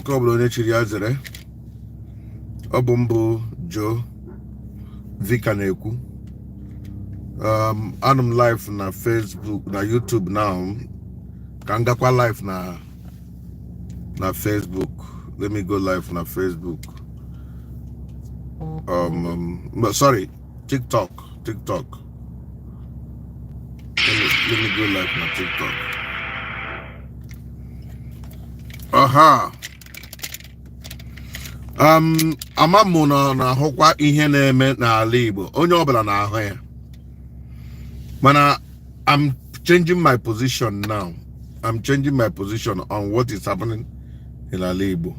couple of Chiriazere, Obumbo, Joe, Vikaneku. I'm live na Facebook, na YouTube now. Kangakwa live na Facebook. Let me go live na Facebook. Sorry, TikTok. Let me go live na TikTok. Amamu na hokwa ihe na-eme n'ala Igbo. Onye ọbụla na-ahụ ya. Mana I'm changing my position now. I'm changing my position on what is happening in ala Igbo.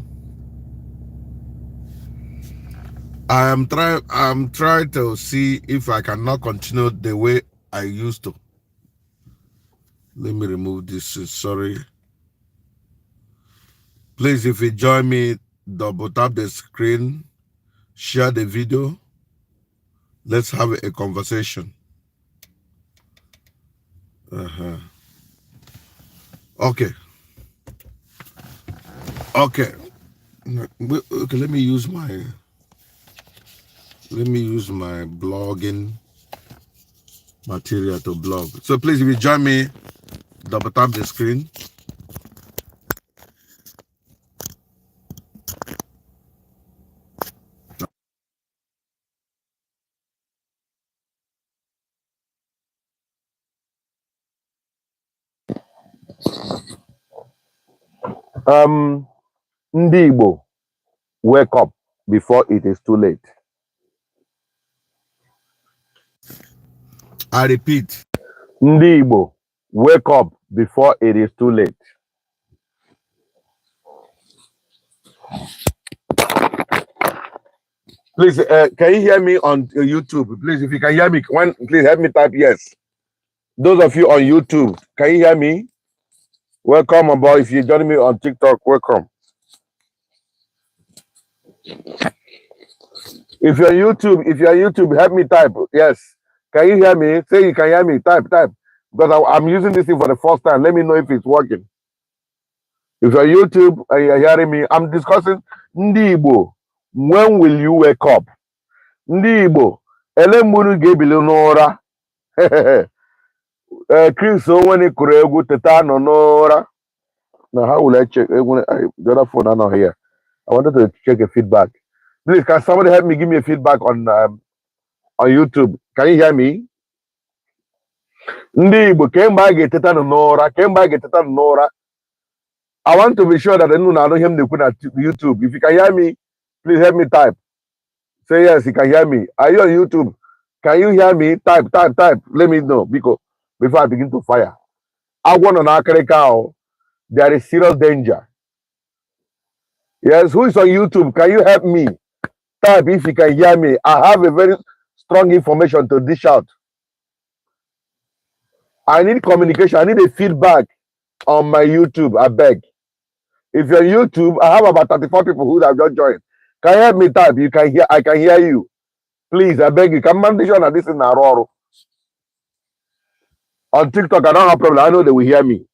I'm trying to see if I cannot continue the way I used to. Let me remove this. Sorry. Please, if you join me, double tap the screen, share the video. Let's have a conversation. Okay. Okay, let me use my blogging material to blog. So please, if you join me, double tap the screen. Ndi Igbo, wake up before it is too late. I repeat. Ndi Igbo, wake up before it is too late. Please, can you hear me on YouTube? Please, if you can hear me, please help me type yes. Those of you on YouTube, can you hear me? Welcome aboard. If you're joining me on TikTok, welcome. If you're on YouTube, help me type yes. Can you hear me? Say you can hear me. Type. Because I'm using this thing for the first time. Let me know if it's working. If you're on YouTube and you're hearing me, I'm discussing Ndi Igbo. When will you wake up? Ndi Igbo. Ele munu gebili n'ụra. Chris Owen Kuregu Teta no Nora. Now how will I check? The other phone are not here. I wanted to check a feedback. Please, can somebody help me give me a feedback on YouTube? Can you hear me? Ndi Igbo came back Teta no Nora. I want to be sure that I don't hear me at YouTube. If you can hear me, please help me type. Say yes, you can hear me. Are you on YouTube? Can you hear me? Type. Let me know because before I begin to fire. I want on Akareka. There is serious danger. Yes, who is on YouTube? Can you help me? Type if you can hear me. I have a very strong information to dish out. I need communication. I need a feedback on my YouTube. I beg. If you're on YouTube, I have about 34 people who have just joined. Can you help me type? You can hear. I can hear you. Please, I beg you. Come on, this is Naroro. On TikTok, I don't have problem. I know they will hear me.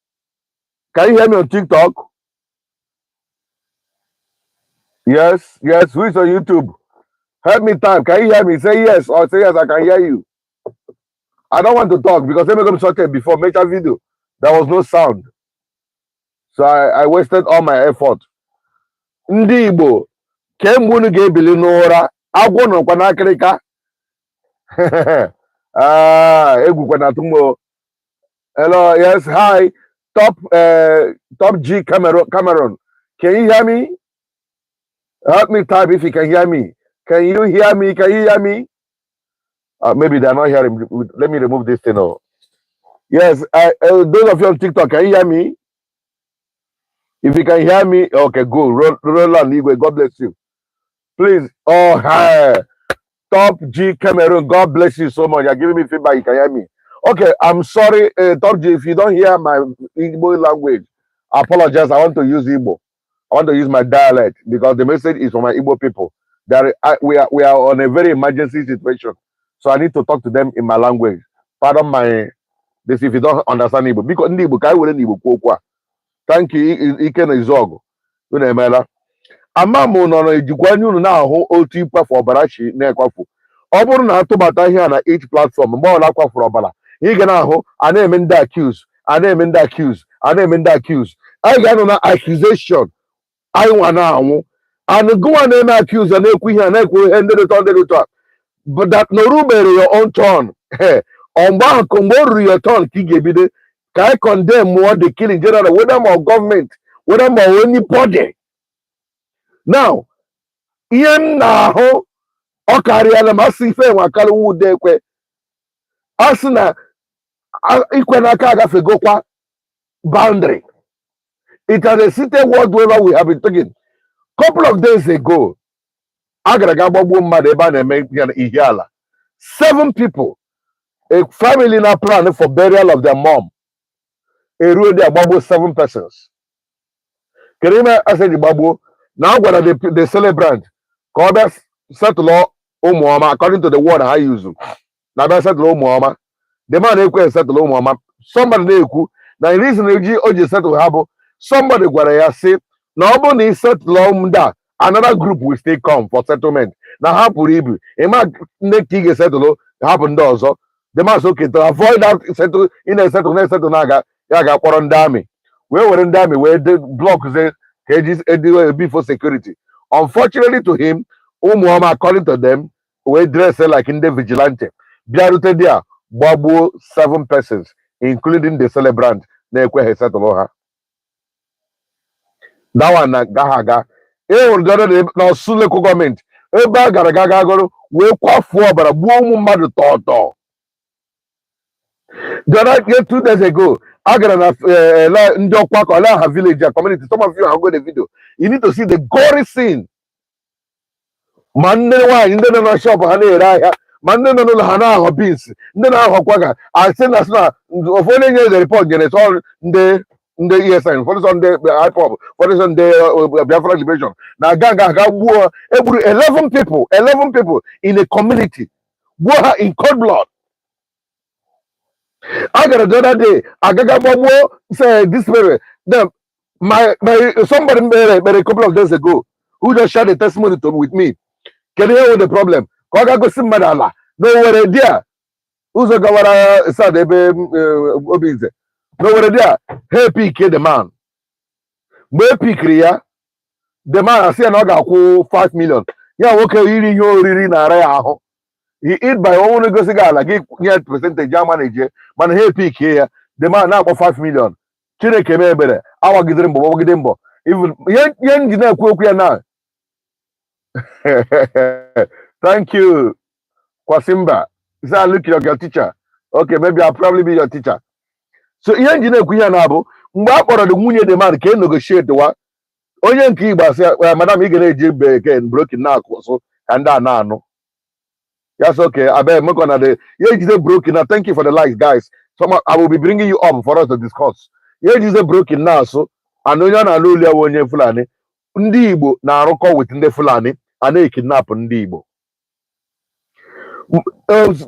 Can you hear me on TikTok? Yes. Who is on YouTube? Help me type. Can you hear me? Say yes or say yes, I can hear you. I don't want to talk because let me go short before make a video. There was no sound. So I wasted all my effort. Ndi Igbo, kembunu gebili n'ụra, agwọ nọkwa n'akịrịka. Egwukwa na tumo. Hello, yes, hi. Top G Cameron. Can you hear me? Help me type if you can hear me. Can you hear me? Maybe they're not hearing. Let me remove this thing. Yes, those of you on TikTok, can you hear me? If you can hear me, okay, go. Roll on, Igwe. God bless you. Please. Oh, hi. Top G Cameron. God bless you so much. You're giving me feedback. You can hear me. Okay, I'm sorry, Top G. If you don't hear my Igbo language, I apologize. I want to use Igbo. I want to use my dialect because the message is for my Igbo people. We are on a very emergency situation, so I need to talk to them in my language. Pardon my this if you don't understand Igbo because Ndi Igbo kai were Igbo kwa. Thank you, Iken Izogo. amamu nọ na ejikwa anya unu na-ahụ otu ịkwafu ọbara chi na-ekwafu. Ọ bụrụ na atụbata ihe a na each platform mgbe ọla kwafuru ọbara ị ga na-ahụ a na-eme ndị accuse a na-eme ndị accuse a na-eme ndị accuse. Anyị ga-anọ na accusation anyị nwa na-anwụ and gụnwa na-eme accuse na-ekwu ihe a na-ekwu ihe ndị dịtọ but that no rubere your own turn mgbe ahụ mgbe o ruru your turn ka ị ga-ebido ka anyị condemn more the killing general whether more government whether more anybody. Now ihe m na-ahụ ọ karịala ma asị ife nwa karịa nwude ekwe a sị na ikwe n'aka agafegokwa boundary. It has exceeded whatever we have been talking. Couple of days ago a gara ga gbagbuo mmadụ ebe a na-eme ihe ala 7 people, a family na plan for burial of their mom. Eruo dị agbagbuo 7 persons. Kedu ime asị ji gbagbuo na a gwara the celebrant ka ọ bịa settle ụmụọma according to the word ha use na bịa settle ụmụọma. The man ekwe settle ụmụọma. Somebody na-ekwu na reason o ji settle ha bụ somebody gwara ya sị na ọ bụrụ na ị settle ndị a another group will still come for settlement na ha pụrụ ibu ịma ndị ka ị ga-esettle hapụ ndị ọzọ. The man so okay to avoid that settle in a settle na-aga ya ga-akpọrọ ndị amị wee were ndị amị wee block ka eji before security. Unfortunately to him ụmụọma according to them wee dress like ndị vigilante bịarute dia gbagbuo 7 persons including the celebrant na-ekweghị settle ha. That one na gaha aga ịhụrụ na Ọsụlekwu gọọmenti ebe a gara ga gagoro wee kwafuo ọbara gbuo ụmụ mmadụ tọọtọ. The other 2 days ago a gara na ndị ọkwa ka ọla ha village and community. Some of you have got the video. You need to see the gory scene. Ma ndị nwaanyị ndị nọ na shop ha na-ere ahịa ma ndị nọ n'ụlọ ha na-aghọ beans ndị na-aghọkwa ga asị na ụfọdụ enye the report nyere sọ ndị ESN ụfọdụ sọ ndị IPOB ụfọdụ sọ ndị Biafra Liberation na aga gbuo egburu 11 people in a community gbuo ha in cold blood. I got the other day agaga gbagbuo say this way them somebody made a couple of days ago who just shared a testimony with me. Can you hear the problem? Koga go sim madala. No were there. Uzo gawara sad ebe obize. No were there. Hey pick the man. Mgbe pikiri ya the man asi na ọ ga-akwụ 5 million. Ya nwoke iri ihe oriri na ara ya ahụ. He eat by own gosi gala gị nye percentage ya manage mana hey pick ya the man na-akpọ 5 million. Chineke mee ebere awagidere mbọ even ihe nji na-ekwu okwu ya na thank you Kwasimba. Say look like your teacher. Okay, maybe I'll probably be your teacher. So ihe nji na-ekwu ya na bụ mgbe a kpọrọ the nwunye the man ka e negotiate wa onye nke Igbo asị madam ị ga na-eji bekee broken na akwụsụ ka ndị a na-anụ. Yes, okay. I bet the yeah, broken now. Thank you for the likes, guys. So I will be bringing you up for us to discuss. Yeah, is broken now. So I know you're not only one year Fulani. Ndi Igbo na arụkọ with ndị Fulani and they kidnap Ndi Igbo.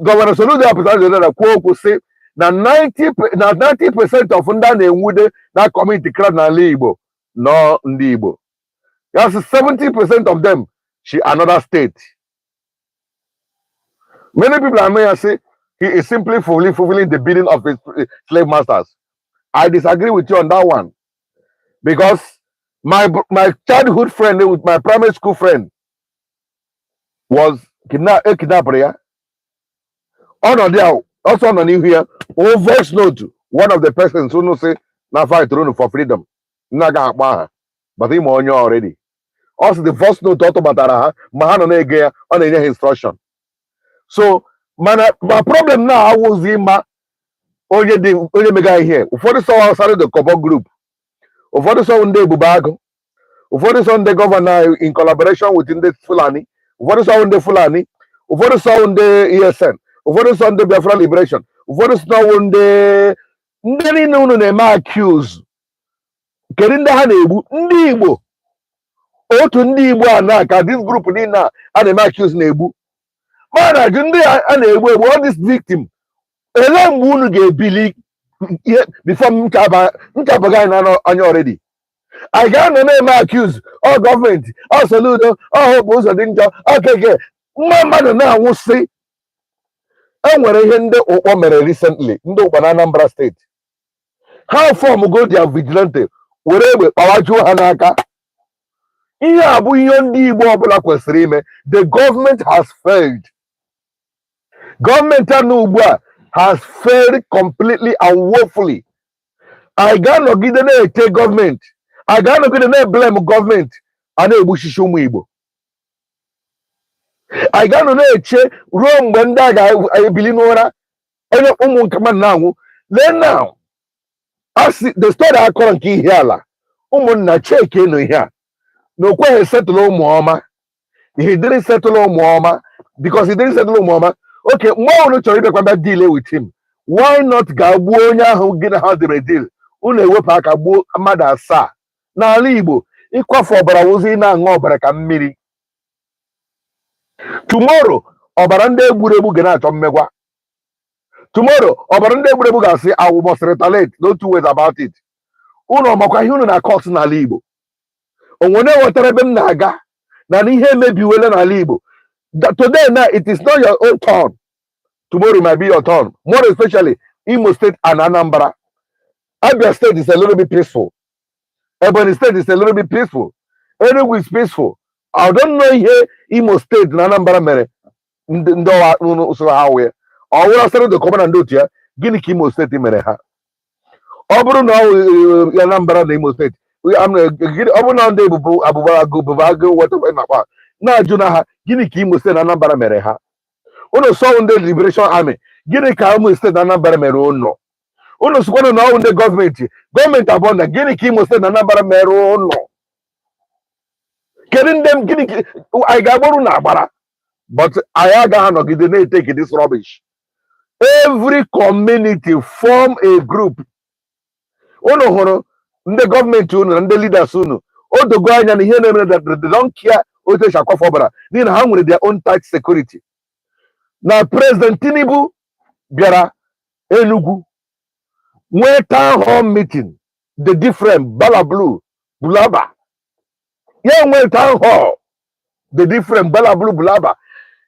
Governor Soludo representative kwuo say na 90% of ndị na-enwude na community crowd na ala Igbo no Ndi Igbo. Yes, 70% of them she another state. Many people are may say he is simply fulfilling the bidding of his slave masters. I disagree with you on that one because my childhood friend with my primary school friend was kidnapped. On there, also on here, voice note one of the persons who say na fight for freedom. Naga but him on you already. Also the voice note auto batara mahano na on any instruction. So my problem now was onye mega here. Ụfọdụ sọ outside the Kobo group. Ụfọdụ sọ ndị Ebubago. Ụfọdụ sọ ndị governor in collaboration with ndị Fulani. Ụfọdụ sọ ndị Fulani. Ụfọdụ sọ ndị ESN. Ụfọdụ sọ ndị Biafra Liberation. Ụfọdụ sọ ndị niile unu na-eme accuse. Kedu ndị ha na-egbu? Ndị Igbo. Otu ndị Igbo a na ka this group niile a na-eme accuse na-egbu. Mana ndị a na-egbu all this victim ele mgbe unu ga-ebili before nchabaga na anya already I got no name accused. Oh, government. Oh, Saludo. Oh, Hope was a danger. Okay. Mama na will say. And when I hear the recently, no Anambra State. How far go their vigilante? Wherever Pawajo Hanaka. Here, Ndi Igbo Wake Up. The government has failed. Government has failed completely and woefully. I got no give the take government. I got no give the blame government. And they bush Igbo. I got no che wrong when that guy I believe no any come now. Then now, as the story I call key here la. Na check no here. No kwa settle Muama. He didn't settle Muama because he didn't settle Muama. Okay, more no choice to deal with him. Why not Gabuonya who get how the deal? Une wepụ aka gbuo mmadụ asaa n'ala Igbo ịkwafu ọbara wozi na aṅụ ọbara ka mmiri. Tomorrow ọbara ndị egburegbu ga na-achọ mmegwa. Tomorrow ọbara ndị egburegbu ga-asị I must retaliate, no two ways about it. Unu ọmakwa ihe unu na court n'ala Igbo. Onwere wetara ebe m na-aga na ihe emebiwele n'ala Igbo. Today now it is not your own turn. Tomorrow might be your turn. More especially Imo State and Anambra. Abia State is a little bit peaceful. Ebony State is a little bit peaceful. Enugu is peaceful. I don't know here Imo State na Anambra mere ndo so how we. Or we are starting to come and do it. Gini ki Imo State mere ha. Oburu na Anambra na Imo State. We am oburu na ndị Abubago whatever na kwa. Na juna ha gini ki Imo State na Anambra mere ha. Uno so ndị Liberation Army. Gini ka Imo State na Anambra mere uno. Uno sukwana na all the government abonda gini ki Imo State na Anambra mere uno. Getting them gini I gaboru na agbara. But I aga nogide na take this rubbish. Every community form a group. Uno horo the government unu and the leaders unu. Odo go anya na ihe na that they don't care ote shakwa fobara. Then ha nwere their own tight security. Now President Tinubu biara Enugu when town hall meeting the different Bala Blue Bulaba. Yeah, when town hall the different Bala Blue Bulaba.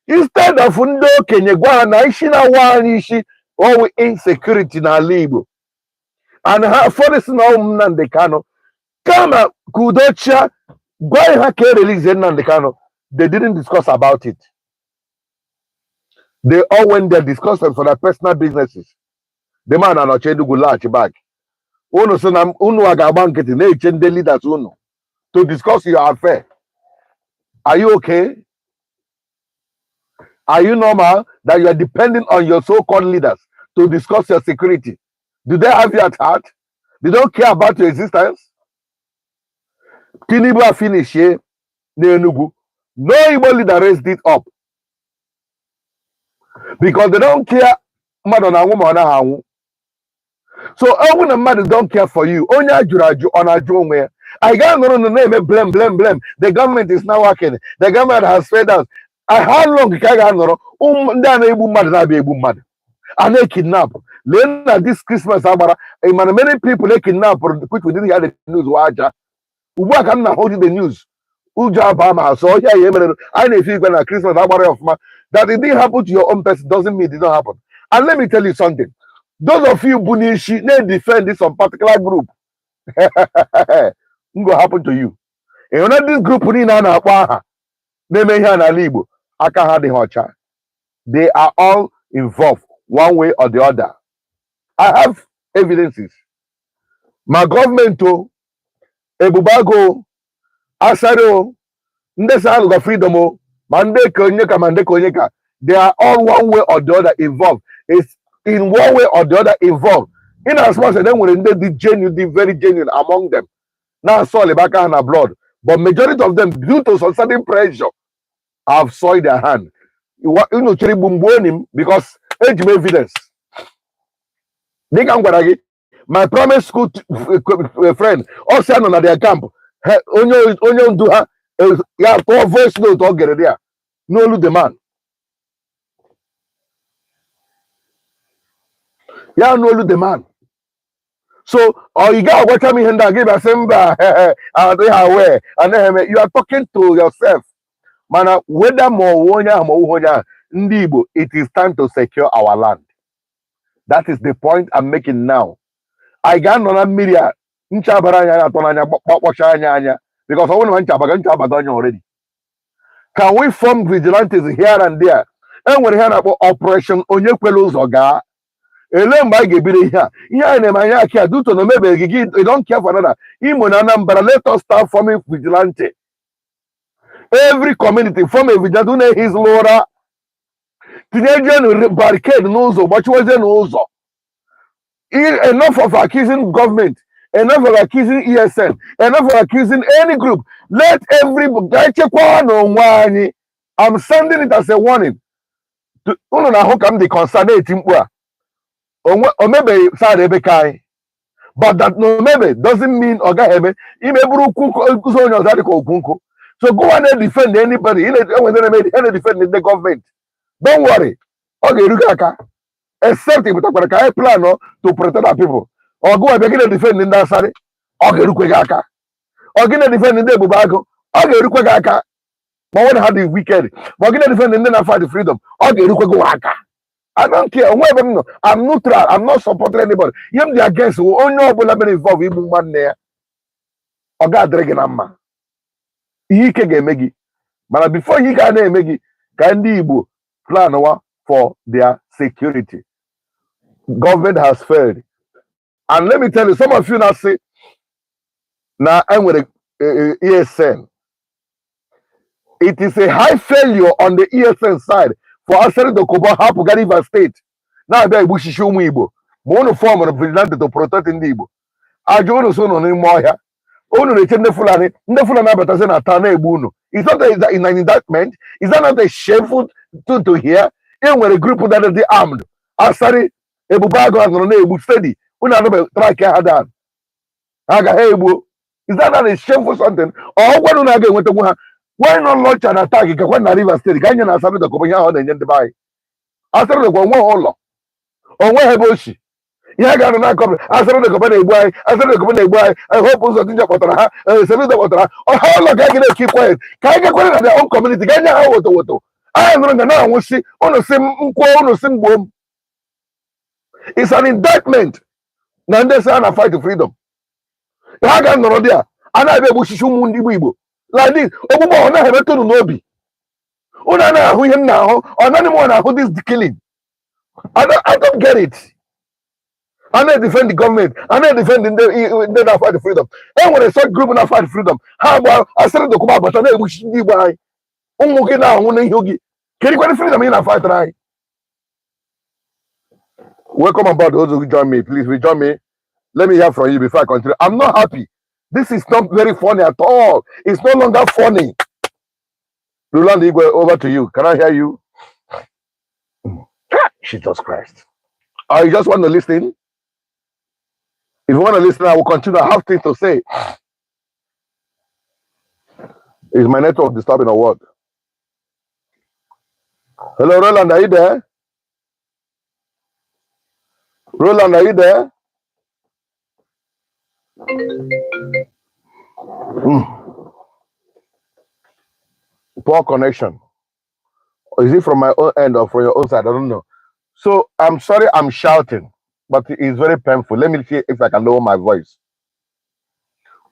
Instead of Fundo Kenyegwa na ishina wanishi all insecurity na libo. And for this now Nandekano kama kudocha gwai hake release Nandekano. They didn't discuss about it. They all went there discussing for their personal businesses. The man and Ochedu go large back. Uno sonam unu agabanketi na echende leaders uno to discuss your affair. Are you okay? Are you normal that you are depending on your so-called leaders to discuss your security? Do they have you at heart? They don't care about your existence? Tinubu finish here, Enugu. No Igbo leader raised it up. Because they don't care. So when the mother don't care for you, only I got no name blame. The government is not working. The government has failed us. How long can I know? And they kidnap. Later this Christmas, many people they kidnap which we didn't hear the news. Ubu can not hold the news. Uja Bama, so yeah, I know if you when a Christmas that it didn't happen to your own person doesn't mean it didn't happen. And let me tell you something. Those of you Bunishi, they defend this some particular group. What will happen to you? And when this group they are all involved one way or the other. I have evidences. My government to Ebubago, Asaro, Ndesa Freedom, Mande Konyeka, they are all one way or the other involved. It's in one way or the other involved. In as much as them when they be genuine, the very genuine among them. Now saw Lebaka and blood. But majority of them, due to some certain pressure, have soiled their hand. You know, because age evidence. They can go my primary school friend, also on their camp. Onyo do her, yeah, voice note or get it there. No, look the man. Yeah, no, look the man. So, or you got what me and give us semba they are aware and you are talking to yourself. Mana whether more wonya, Ndi Igbo, it is time to secure our land. That is the point I'm making now. I got no media nchabaranya anya because I want to nchabaga already. Can we form vigilantes here and there? And when here about operation Onyekwelu Zoga, Elemba gebiri here. Here in Emanya care do to no maybe you don't care for another. But let us start forming vigilante. Every community form a vigilante his Laura. Teenager barricade n'ụzọ gbachiwazie n'ụzọ. Enough of accusing government, enough of accusing ESN, enough of accusing any group. Let everybody chekwa n'onwe anyị. I'm sending it as a warning. Unu na ahụ ka m dị concerned eti mkpu a. Omebe side ebe kai. But that no maybe doesn't mean oga hebe. Ime buru ukwu onye ọzọ dị ka okwu nkụ. So go and defend anybody. Any defend the government. Don't worry. Okay, Rugaka. Except if we talk plan to protect our people. Or go and begin to defend in that side. Okay, Rugaka. Or get a defend in the Bubago. Okay, Rugaka. But what had the wicked? But get a defend and then I fight the freedom. Okay, Rugaka. I don't care. I'm neutral. I'm not supporting anybody. You're the against who only know involved in one there. Or God dragging Amma. He can get Meggy. But before he can Meggy, Ndi Igbo plan for their security. Government has failed. And let me tell you, some of you now say, now I'm with the ESN. It is a high failure on the ESN side for us to cover half of River State. Now they're Bushy Igbo. One form of vigilante to protect Ndi Igbo. I don't know no more here. Onu the Fulani Batazen Atana Ebuno. It's not an indictment. Is that not a shameful thing to hear? Even when a group that is armed. Asari Ebubago and Rone Ebu steady. Una no track Hadan. Aga Ebu. Is that not a shameful something? Or what do I get with the one? Why not launch an attack? When I River State, Ganyan and Sabi the Kopanya and Yendibai. After the one holo. Or where Heboshi. Yeah, got an account. I said the company boy. I said the company boy. I hope also think about her. Send the water. Or how long can I keep quiet? Can I get quiet in their own community? Can I have water? I am not now. We see on the same boom. It's an indictment. Now they say I fight to freedom. I got no idea. And I be Bushishu Mundi Wibo. Like this. Obumo ona have to no be. Una na who him now. Or none more now who this killing. I don't get it. And they defend the government. And they defend the fight the freedom. And when they start group and fight freedom, how about I started the Kuba, but I know which you buy. Okay, now when you get the freedom in a fight, right? Welcome aboard those who join me. Please rejoin me. Let me hear from you before I continue. I'm not happy. This is not very funny at all. It's no longer funny. Ndi Igbo, over to you. Can I hear you? Jesus Christ. Or you just want to listen? If you want to listen, I will continue. I have things to say. Is my network disturbing or what? Hello, Roland, are you there? Roland, are you there? Poor connection. Or is it from my own end or from your own side? I don't know. So I'm sorry I'm shouting, but it's very painful. Let me see if I can lower my voice.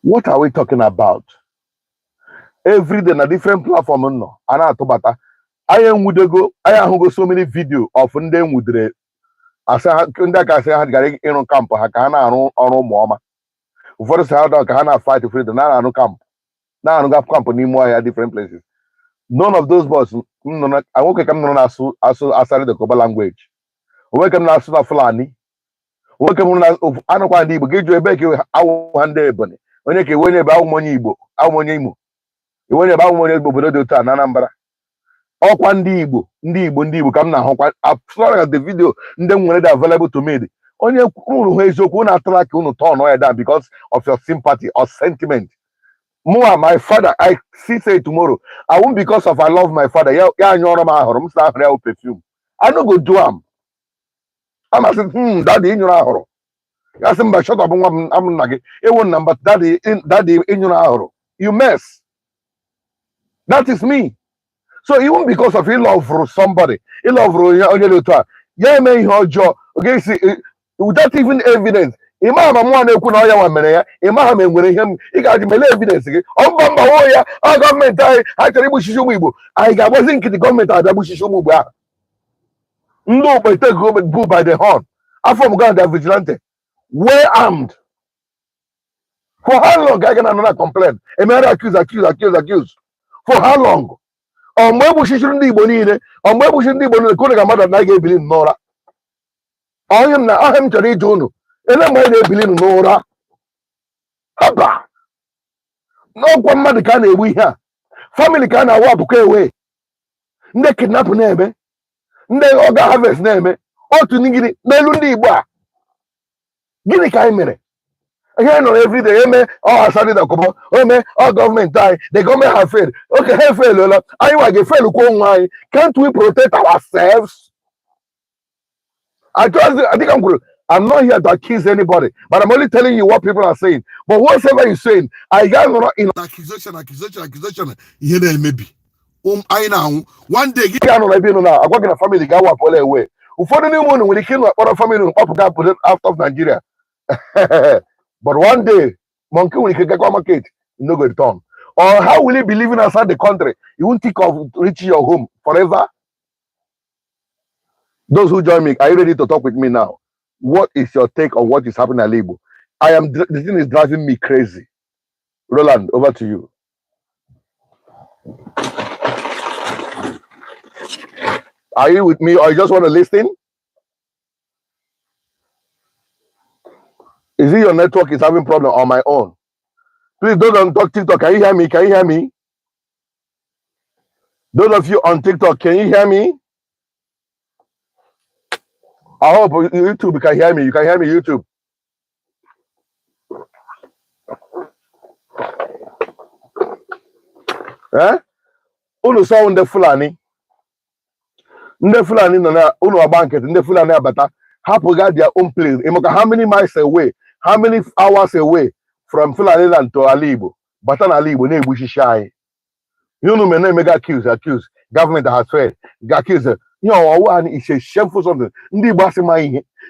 What are we talking about? Every day on a different platform. No, I am go so many videos of them with the I camp Hakana for the Hana fight to freedom. Now camp. Now I got camp anymore different places. None of those boys. I won't come on as the Koba language. Welcome na Suna Fulani. Welcome na Anokwa Ndi Igbo. Get you a back you hande bunny. When you can win about money Igbo, our money Igbo. You win about money Igbo, but do ta Nanambra. Okwa Ndi Igbo, come now. I've saw the video, and then when they're available to me. Only who is your own attack on turn that because of your sympathy or sentiment. More, my father, I say tomorrow. I won't because of I love my father. Yeah, I'm perfume. I don't go do am. I'm saying, daddy in your hour. That's him by shut up. I'm like it one number daddy in your hour. You mess. That is me. So even because of you love for somebody, you love for yeah, man, your job. Okay, see, without even evidence. Imam one ekwu na ya wa mere ya imam enwere ihe ị ga-adị mele evidence gị ọ mba wo ya gọọmenti anyị ha chọrọ igbuchichi ụmụ Igbo anyị ga-agbazi nkịtị gọọmenti abịa gbuchichi ụmụ Igbo ahụ ndị ogbe take go by the horn afọ m gaa vigilante well armed for how long I can another complain emere accuse for how long mgbe egbuchichiri ndị Igbo niile mgbe egbuchichiri ndị Igbo niile ka unu ga mmadụ na ga-ebili n'ụra onye m na ahụ m chọrọ ije unu ele mgbe anyị na-ebili n'ụra haba n'ọkwa mmadụ ka a na-egbu ihe a famili ka a na-awa apụkọ ewe ndị kidnap na-eme ndị ọga harvest na-eme otu gịnị n'elu ndị Igbo a gịnị ka anyị mere ihe anyị nọrọ everyday eme asarịda kọbọ ome gọọmenti anyị the government have failed okay ha efeeluola anyị nwa ga-efelu kwa onwe anyị can't we protect ourselves? I think I'm not here to accuse anybody, but I'm only telling you what people are saying. But whatever you're saying, I got not in accusation. Here they may be. I now one day I work in a family guy walk all away. For the new one when he came up a family up put it out of Nigeria. But one day, monkey when he can get market, no good turn. Or how will he be living outside the country? You won't think of reaching your home forever. Those who join me, are you ready to talk with me now? What is your take on what is happening at Igbo? The thing is driving me crazy. Roland, over to you. Are you with me or you just want to listen? Is it your network is having problem on my own? Please don't talk TikTok. Can you hear me? Can you hear me? Those of you on TikTok, can you hear me? I hope YouTube can hear me. You can hear me, YouTube. Eh? Unu saw the Fulani. The Fulani na unu abanket. The Fulani abata. Hapo got their own place. How many miles away? How many hours away from Fulani land to Alibo? Batan Alibo ne bushi shy. You know me mega accuse. Government has failed. Accuse. You know, one is a shameful something. Ndi basi my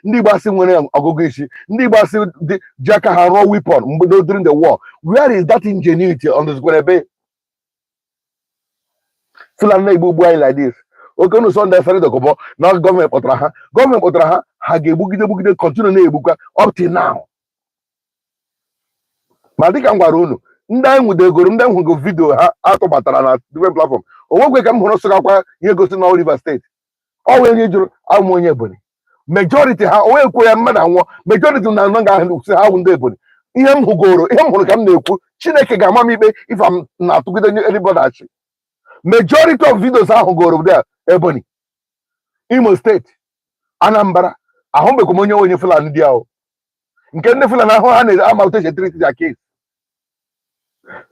Ndi basi when agogishi. Ndi basi the Jacka had raw weapon during the war. Where is that ingenuity on this gonna be? Fulani boy like this. Okay, no son that's the cover. Now government otraha hage continue na up till now. Madika ngwaruno. Nda nwude goro nda nwugo video ha atụbatara na different platform. Onwekwe ka m hụrụ sịgakwa ihe gosi na River State. Ọ wee nye jụrụ amụ onye Ebonyi. Majority ha onwe ekwe ya mmadụ anwụọ. Majority na nọ ga-ahụ si ha ndị Ebonyi. Ihe m hụgoro, ihe m hụrụ ka m na-ekwu, Chineke ga-ama m ikpe if I'm na-atụgide anybody achị. Majority of videos ahụ goro there Ebonyi, Imo State, Anambra, ahụbeghị m onye Fulani dị ahụ. Nke ndị Fulani ahụ ha na-ama otu esi treat their case.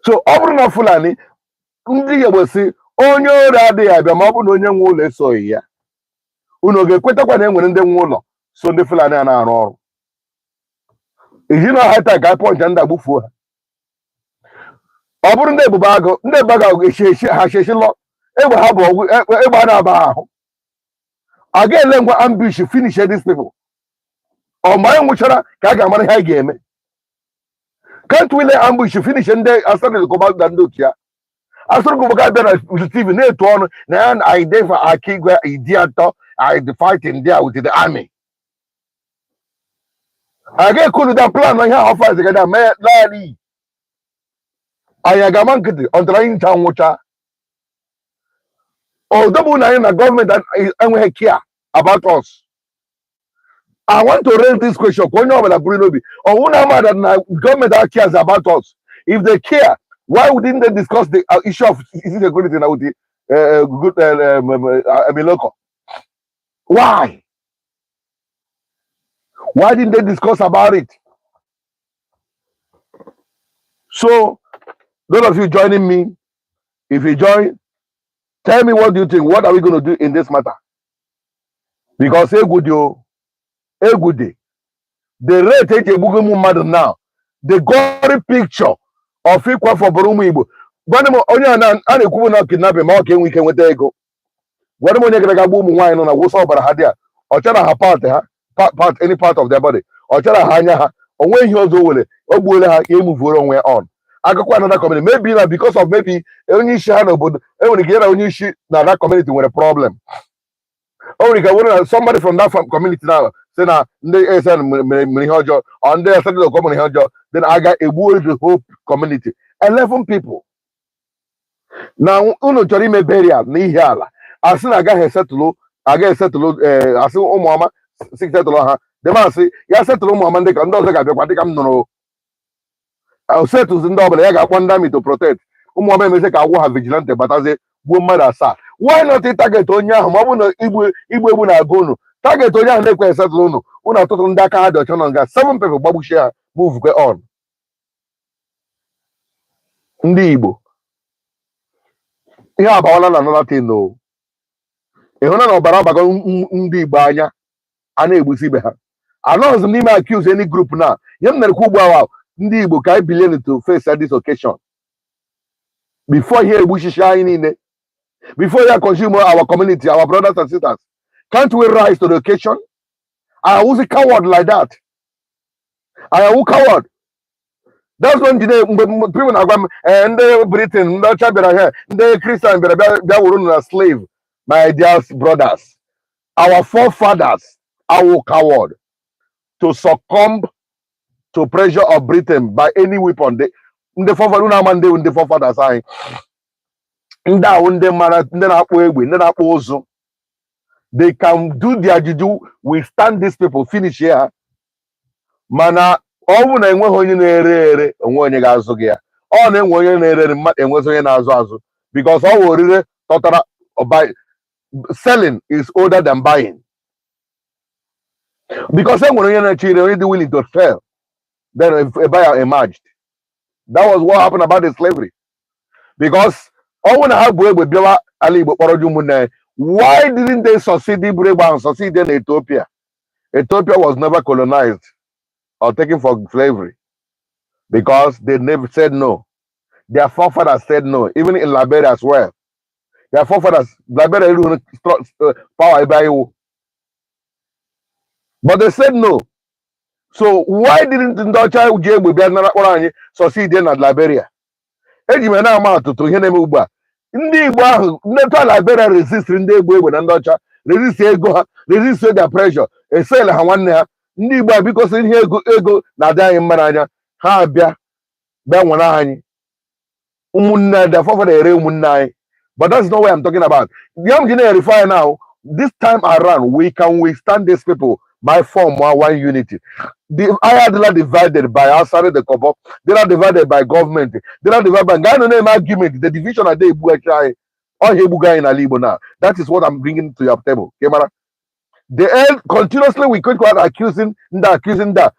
So ọ bụrụ na Fulani ndị Igbo si onye ori adịghị abịa ma ọ bụ na onye nwe ụlọ esoghị ya unu ga-ekwetakwa na enwere ndị nwe ụlọ so ndị Fulani a na-arụ ọrụ iji na ha taa ka pọncha ndị agbufuo ha. Ọ bụrụ ndị ebube agụ ha sheshi lọ egbe ha bụ egbe a na-aba ahụ a ga-ele ngwa ambush finish these people ọ ma anyị nwụchara ka a ga-amara ihe a ga-eme. Can't we let ambush finish and then I started to go back and look here. I started to go back there with TV. Now I did for I keep where idiot I fighting there with the army. I get cool with that plan like how far they get man lady. I got monkey on trying town water. Oh, double nine a government and we care about us. I want to raise this question. Or that government cares about us. If they care, why wouldn't they discuss the issue of insecurity now with the local? Why? Why didn't they discuss about it? So, those of you joining me, if you join, tell me what do you think? What are we going to do in this matter? Because a good day. the rate eji egbugo ụmụ mmadụ now, the gory picture of ịkwafọbụrụ ụmụ Igbo. Gwanụ m onye a na-ekwu na kidnapping ma ọ ka enwe ike nweta ego. Gwanụ m onye gara ga gba ụmụ nwaanyị nọ na wụsa ọbara ha dị a, ọ chara ha part any part of their body, ọ chara ha anya ha, onwe ihe ọzọ were o gbuole ha ka emuvuoro onwe on. Agakwa another community, maybe na because of maybe onye isi ha n'obodo enwere ike na onye isi na that community nwere problem. O nwere ike were na somebody from that community now say na ndị ASN mere ihe ọjọọ, or ndị ASN mere ihe ọjọọ, then aga egbuo the whole community, 11 people. Na unu chọrọ ime burial n'ihi ala, asị na agaghị esetụlụ asị ụmụọma si setụlụ ha, dema asị ya setụlụ ụmụọma ndị ka ndị ọzọ ga-abịakwa dịka m nụrụ setụls ndị ọbụla ya ga-akpọ ndị amị to protect ụmụọma, emezi ka agwụ ha vigilante batazie gbuo mmadụ 7. Why not target onye ahụ ma ọ bụrụ na igbu egbu na-agụ unu, target onye ahụ na-ekwe esetụlụ unu atụtụ ndị aka ha dị ọcha nọ nga 7 people gbagbuchie ha, move kwe on. Ndị Igbo ihe abawala na another thing o. ịhụna na ọbara abago ndị Igbo anya a na-egbusi ibe ha. Anọghịzi m n'ime accuse any group na ihe m na-ekwu ugbu a ndị Igbo ka anyị bilie to face at this occasion before ihe egbuchichi anyị niile, before ya consume our community, our brothers and sisters. Can't we rise to the occasion? I was a coward like that. I am a coward. That's when people na-agwa m ndị Britain, ndị ọcha bịara here, ndị Christian bịa wuru na slave. My dear brothers, our forefathers are coward to succumb to pressure of Britain by any weapon. The forefathers anyị ndị ahụ ndị mara ndị na-akpọ egbe, ndị na-akpọ ozu, they can do their juju, withstand these people, finish here. Mana ọ bụ na enweghị onye na-ere ere, onwe onye ga-azụ gị ya. Ọ na-enwe onye na-ere ere, mmadụ enwezi onye na-azụ azụ, because ọ wụ orire tọtara. Selling is older than buying, because when you're only willing to sell, then a buyer emerged. That was what happened about the slavery. Because why didn't they succeed in Ethiopia? Ethiopia was never colonized or taken for slavery because they never said no. Their forefathers said no, even in Liberia as well. Their forefathers, Liberia power by you. But they said no. So why didn't the succeed in Liberia? Ndị Igbo ahụ ndị Liberia resist ndị Igbo na ndị ọcha, resist ego ha, resist their pressure, esel ha nwanne ha. Ndị Igbo because ihe ego na-adị anyị mma n'anya, ha abịa nwere anyị ụmụnne, their forefathers ere ụmụnne anyị. But that's not what I'm talking about. The engineer refine now. This time around, we can withstand these people by form one unity. The are divided by outside the couple. They are divided by government. They are divided by name argument. The division of the Ibu or Hebuga in Alibo now. That is what I'm bringing to your table. Camera. The end continuously we could accusing that.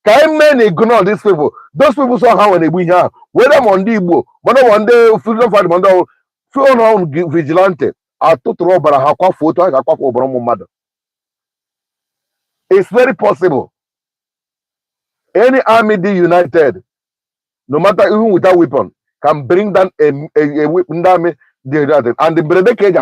Can men ignore these people? Those people saw how when they be here. Whether on the Igbo, whether one day freedom fight, one feel on vigilante. I told Robert a photo, I got over mother. It's very possible. Any army united, no matter even without weapon, can bring down a weapon army and the brother cage.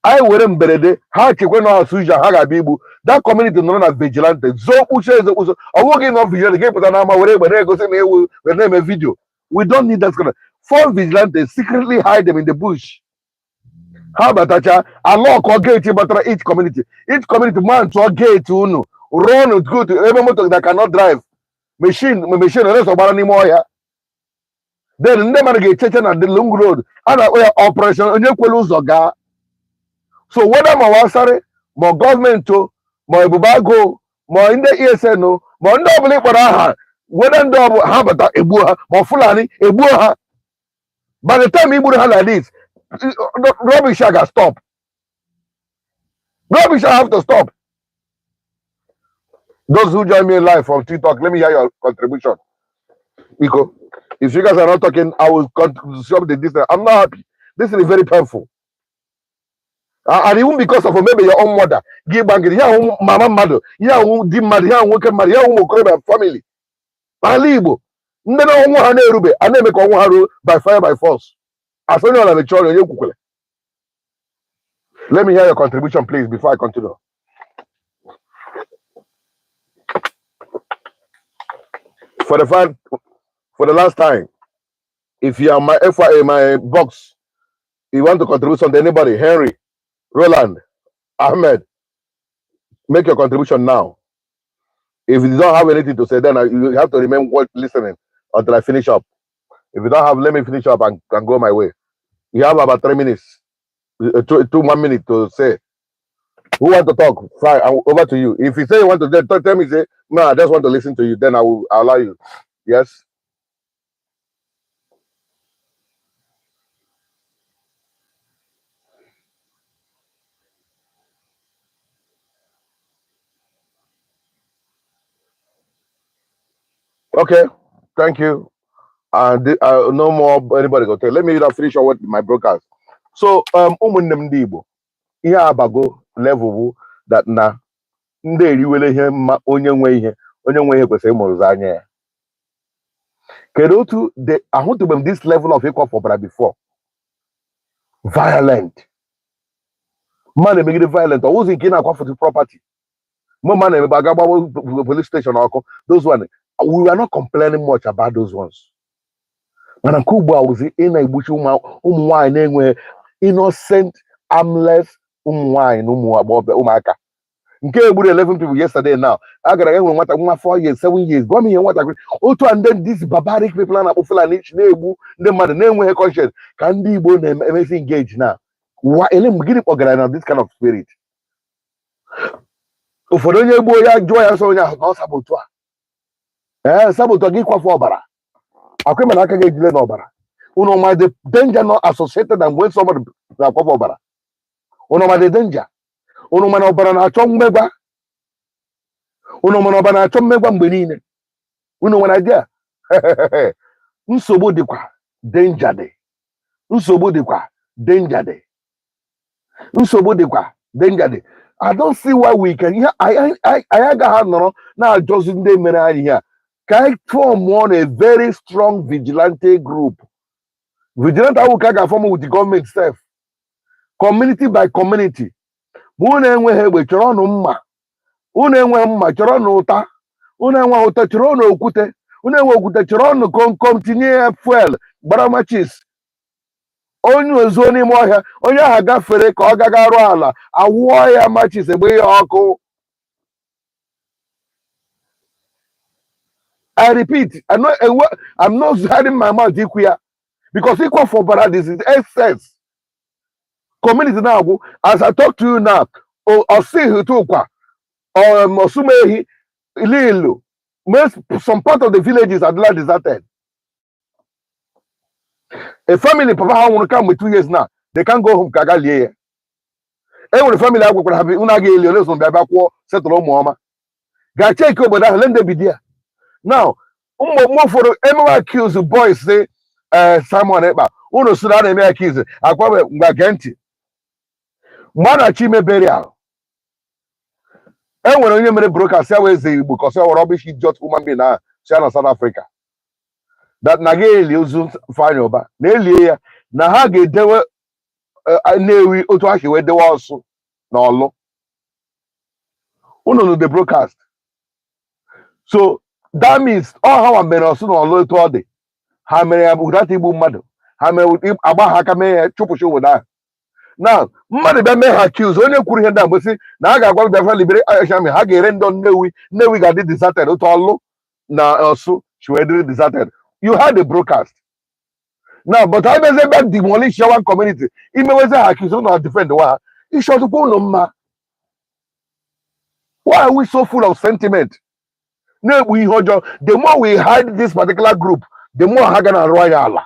I wouldn't berede how chikweno asuja haga bibu that community known as vigilante zo uche zo uso owoge no vigilante ke put na ma were go say we name a video. We don't need that kind of 4 vigilantes secretly hide them in the bush. How about that? Allah ko gate but each community man to gate unu run with good every motor that cannot drive machine rest of anymore here. Then them man get chechen at the long road and operation onye kwelu uzo ga. So whether my wasare, my government to, my bubago, my in the ESN, my double for whether double habata ebuha, my fulani ebuha. By the time Ibu like this, rubbish shall stop. Rubbish shall have to stop. Those who join me live from TikTok, let me hear your contribution. Because if you guys are not talking, I will stop the distance. I'm not happy. This is very painful. And even because of maybe your own mother, give back here, mama mother, here, di mother, here, working mother, here, who family. Alibo. Ndena onwa ha na-erube, a na-eme ka onwa ha ruo by fire by force. As onye ọla mechọrọ onye kwukwele. Let me hear your contribution, please, before I continue. For the last time, if you are my FYA, my box, you want to contribute something, anybody, Henry, Roland, Ahmed, make your contribution now. If you don't have anything to say, then you have to remain listening until I finish up. If you don't have, let me finish up and go my way. You have about 3 minutes, 1 minute to say. Who want to talk? Fine, over to you. If you say you want to tell me, say, no, I just want to listen to you, then I'll allow you. Yes? Okay, thank you. No more anybody go tell. Let me finish with my broadcast. So, Ndi Igbo, ihe abago level that na ndị eriwele ihe mma onye nwe ihe kwesịrị ịmụrụ anya ya. Kedu otu ahụtụbeghị this level of ịkwa for before. Violent. Man emegide violent. Ọ wụzi nke na-akwa for the property. Man emebe aga gbagbo police station ọkụ. Those one, we were not complaining much about those ones. Mana nke ugbu a wụzi ị na-egbuchi ụmụ nwaanyị na-enwe innocent, armless ụmụ nwaanyị na ụmụaka. Nke egburu 11 people yesterday now. I got enwe nwata nwa 4 years, 7 years. Gwa m ihe nwata otu and then these barbaric people na-akpụ Fulani na-egbu ndị mmadụ na-enweghị conscience ka ndị Igbo na-emesi engage na. Gịnị kpọgara na this kind of spirit? Ụfọdụ onye gbuo ya jụọ ya nsọ onye ahụ na ọ sabotu a. Sabotu gị kwafu ọbara. Akwai mana aka ga-ejile n'ọbara. Unu ma the danger not associated and when somebody na-akwafu ọbara. Unu ma the danger. Unu mana ọbara na-achọ mmegwa. Unu mana ọbara na-achọ mmegwa mgbe niile. Unu nwere idea. Nsogbu dịkwa, danger dị. Nsogbu dịkwa, danger dị. Nsogbu dịkwa, danger dị. I don't see why we can. I agaghị nọrọ na-ajọzi ndị mere anyị ihe a. Can I form a very strong vigilante group? Vigilante ahụ ka ga-form with the government staff. Community by community. Unu enweghị egbe chọrọ ọnụ mma. Unu enweghị mma chọrọ ọnụ ụta. Unu enweghị ụta chọrọ ọnụ okwute. Unu enweghị okwute chọrọ ọnụ komkom tinye ya fuel gbara machis. Onye ozuo n'ime ọhịa onye ahụ gafere ka ọ gaga arụ ala awụọ ya machis egbe ya ọkụ. I repeat, I'm not hiding my mouth here because equal for Barad is excess. Community now, as I talk to you now, or see who took Osumehi, Lilu, some part of the villages are deserted. A family, Papa, I want to come with 2 years now. They can't go home. Kagalie. Every family I would have Unagi, Leon, Babako, settle Mama. Got check over that, let them be there. Now, more for the MO accused the boys say, Simon Eba, Uno Sudan and accused, I call it Gagenti. Mana Chime burial. And when you made broker, say, because our rubbish is just woman being now, China, South Africa. That Nagel uses fine over. Nearly, Nahage, they were Newi, Otoashi, where they were also. No, Uno the broadcast. So, that means all how I'm also on low to day. How many that Igbo mother? How many about Hakame Chupu with that? Now, money that may accuse only could hear that, but see, now I got the liberate Ashami Hagaren don't know we got it deserted. Now also she were deserted. You had a broadcast. Now, but I may say that demolish your community. It may was a accusation or defend the war. It should go no ma. Why are we so full of sentiment? No, the more we hide this particular group, the more Hagana Royal.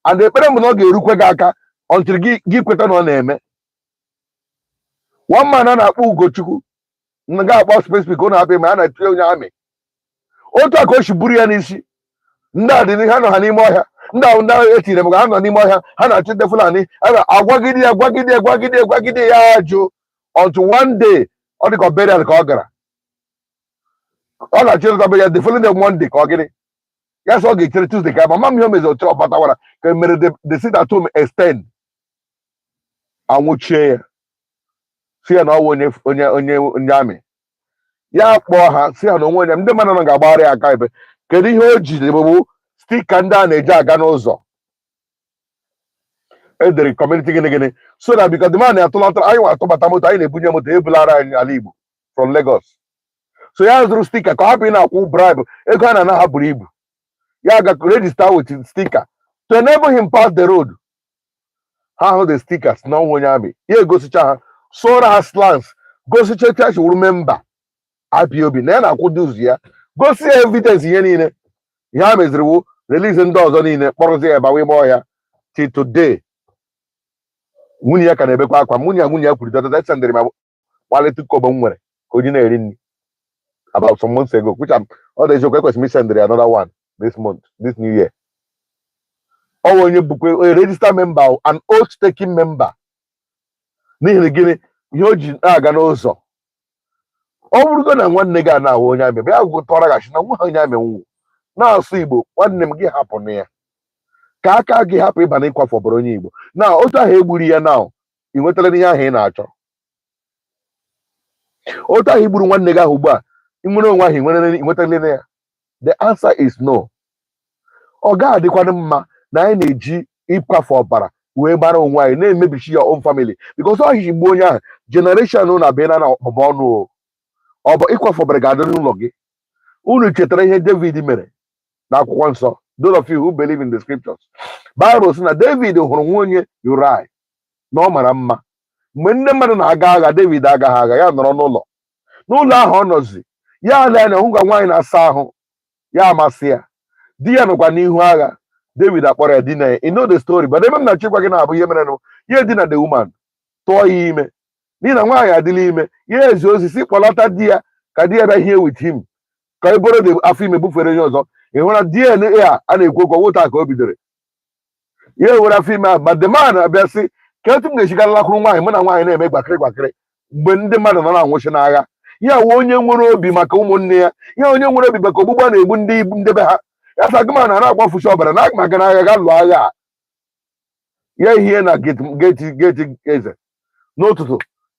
And the parent will not get Rukwegaka until give question on name. One man and a go to Naga about space we gonna have a man at Trio Army. Ota Koshiburi and Ishi. Nda didn't have any more. ndị etiri m ha nọ n'ime ọhịa ha na-achụ ndị Fulani agwagide ya ajụ until one day ọ dị ka burial ka ọ gara ọ na-achụ ịzọba ya the following day Monday ka ọ gịnị ya sọ ọ ga-echere Tuesday ka mama m ihe o mezi otu ọ batawara ka mere the sit at home extend anwụchie ya si ya na ọwụ onye amị ya kpọọ ha si ya na onwe onye ndị mmadụ nọ ga-agbagharị ya aka ebe kedu ihe o ji bụ stika ndị a na-eji aga n'ụzọ edere community gịnị so that because the man na-atụlatara anyị nwa atụbata moto anyị na-ebunye moto ebulara anyị ala Igbo from Lagos so ya zụrụ stika ka ọ hapụ ị na-akwụ bribe ego a na-ana ha buru ibu ya ga register with sticker to enable him pass the road ha hụ the stickers na onwe onye amị ya egosicha ha sụọrọ ha slants gosicha church wuru memba IPOB na ya na-akwụ dues ya gosi ya evidence ihe niile ihe ha meziri wu release ndị ọzọ niile kpọrọzi ya bawa ime ọhịa till today nwunye ya ka na-ebekwa akwa nwunye ya kwuru dọta sendịrị ma gbalịtụ kobo m nwere ka o ji na-eri nri about some months ago which ọ dị eziokwu ekwesịrị m isendịrị another one this month this new year ọ onye bụkwa a register member an oath taking member n'ihi gịnị ihe o ji na-aga n'ụzọ ọ bụrụgo na nwanne gị a na-ahụ onye amị bịa gụtọrọ gachi na nwa onye amị nwụ na-asụ Igbo nwanne m gị hapụ na ya ka aka gị hapụ ịba na ịkwafu ọbara onye Igbo na otu ahụ egburu ya na ị nwetara n'ihe ahụ ị na-achọ otu ahụ igburu nwanne gị ahụ ugbu a ị nwere onwe ahụ ị nwetara ya the answer is no. Ọ ga-adịkwana mma na anyị na-eji ịkwafu ọbara wee gbara onwe anyị na-emebichi your own family because ọ hiji gbuo onye ahụ generation na bịa na ọbụ ọnụ ọ bụ ịkwafu ọbara ga-adị n'ụlọ gị unu chetara ihe David mere na akwụkwọ nsọ those of you who believe in the scriptures Bible sị na David hụrụ nwunye Urai na ọ mara mma mgbe ndị mmadụ na-aga agha David agaghị agha ya nọrọ n'ụlọ ahụ ọ nọzi ya ala na hụgwa nwaanyị na-asa ahụ ya amasị ya di ya nọkwa n'ihu agha David akpọrọ ya dina ya you know the story but ebe m na-achịkwa gị na-abụ ihe mere ya dina the woman tụọ ya ime n'ihi na nwaanyị adịla ime ya ezi ozi si kpọlata di ya ka di ya bịa hie with him ka e bụrụ dị afọ ime bufere onye ọzọ ị hụra DNA a na-ekwu okwu nwụta ka o bidoro ya ewere afọ ime ahụ ma the man abịa sị ka etu m ga-echigaralakwuru nwaanyị mụ na nwaanyị na-eme gbakịrị mgbe ndị mmadụ nọ na-anwụchi n'agha ya wụ onye nwere obi maka ụmụnne ya ya onye nwere obi maka ogbugba na-egbu ndị ibu ndebe ha ya sa gịma na na-agbafuchi ọbara na maka na agha ga lụọ agha ya ihie na geti eze n'ụtụtụ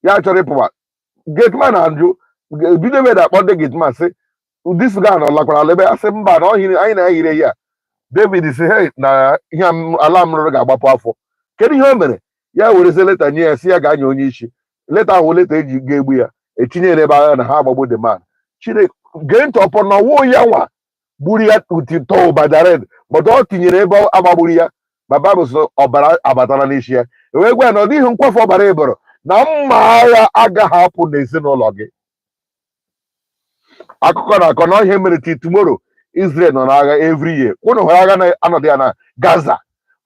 ya chọrọ ịpụwa gateman ajụ bido ebe akpọ ndị gateman sị dis guy nọ lakwara ala ebe asị mba na anyị na-ehire ya David si he na ihe ala m rụrụ ga-agbapụ afọ kedu ihe o mere ya werezi leta nye ya si ya ga-anya onye isi leta ahụ leta eji ga-egbu ya etinyere ebe agha na ha agbagbo the man Chineke gee ntị ọpọ na ọwụ ya nwa gburu ya utito badared but ọ tinyere ebe agbagburu ya baba bụ so ọbara abatara n'isi ya wee gwa ya na ọ dịghị nkwafu ọbara ịbụrụ na mma agha agaghị apụ n'ezinụlọ gị akụkọ na-akọ na ihe mere ti tomorrow Israel nọ n'agha every year ụnụ hụrụ agha na-anọdụ ya na Gaza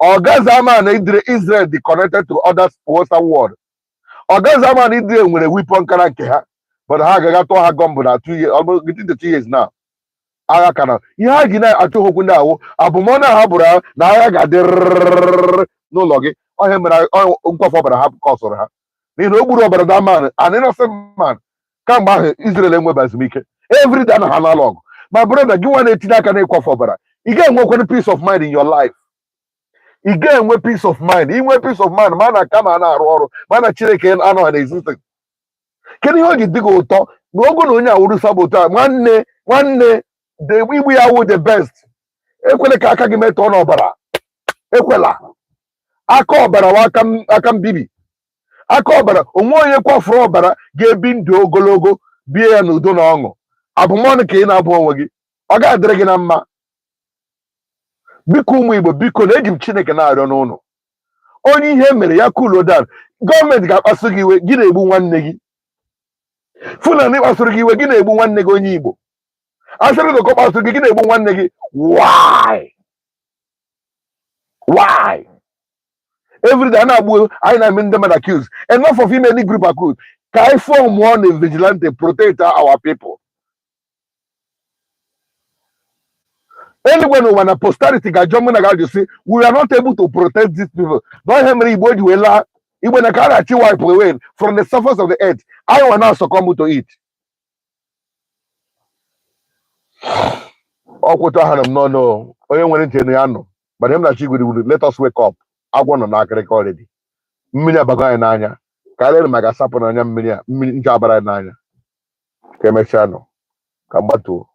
ọ Gaza ama na idire Israel dị connected to other western world ọ Gaza ama na idire nwere weapon kara nke ha but ha agaghị atụ ha gọmbụ na 2 years almost 2 years now agha kana ihe ha ji na-achụ okwu ndị awụ abụmọnụ ha bụrụ na agha ga-adịrịrị n'ụlọ gị ọhịa mere nkwafu ọbara ha kọsụrụ ha n'ihi na o gburu ọbara da man an innocent man kamgbe ahụ Israel enweba ezumike every day na ha n'ala ọgụ ma bụrụ na gị nwa na-etinye aka na ịkwafu ọbara ị ga-enwekwana peace of mind in your life ị ga-enwe peace of mind inwe peace of mind ma na kama a na-arụ ọrụ ma na Chineke anọghị na existence kedu ihe o ji dị gị ụtọ na ogo na onye awụrụ sabota nwanne igbu ya wụ the best ekwela ka aka gị metọọ n'ọbara ekwela aka ọbara wa aka mbibi aka ọbara onwe onye kwafuru ọbara ga-ebi ndụ ogologo bie ya n'udo na ọṅụ abụmọnụ ka ị na-abụ onwe gị ọ ga-adịrị gị na mma biko ụmụ Igbo biko na eji m Chineke na-arịọ n'ụlọ onye ihe mere ya kulo dan gọọmenti ga-akpasu gị iwe gị na-egbu nwanne gị Fulani kpasuru gị iwe gị na-egbu nwanne gị onye Igbo asịrị na kpasuru gị na-egbu nwanne gị why every day a na-agbu anyị na-eme ndị mmadụ accused enough of any group accused ka anyị form one vigilante protect our people Anyway, when a posterity got German, you see, we are not able to protect these people. Not Henry Body will even a car that you wipe away from the surface of the earth. I will now succumb to it. No. But him that she would let us wake up. I want to knock already. Minya bagay nanya. Kale maga sapo nanya minya jabara nanya. Kemeshano. Kambatu.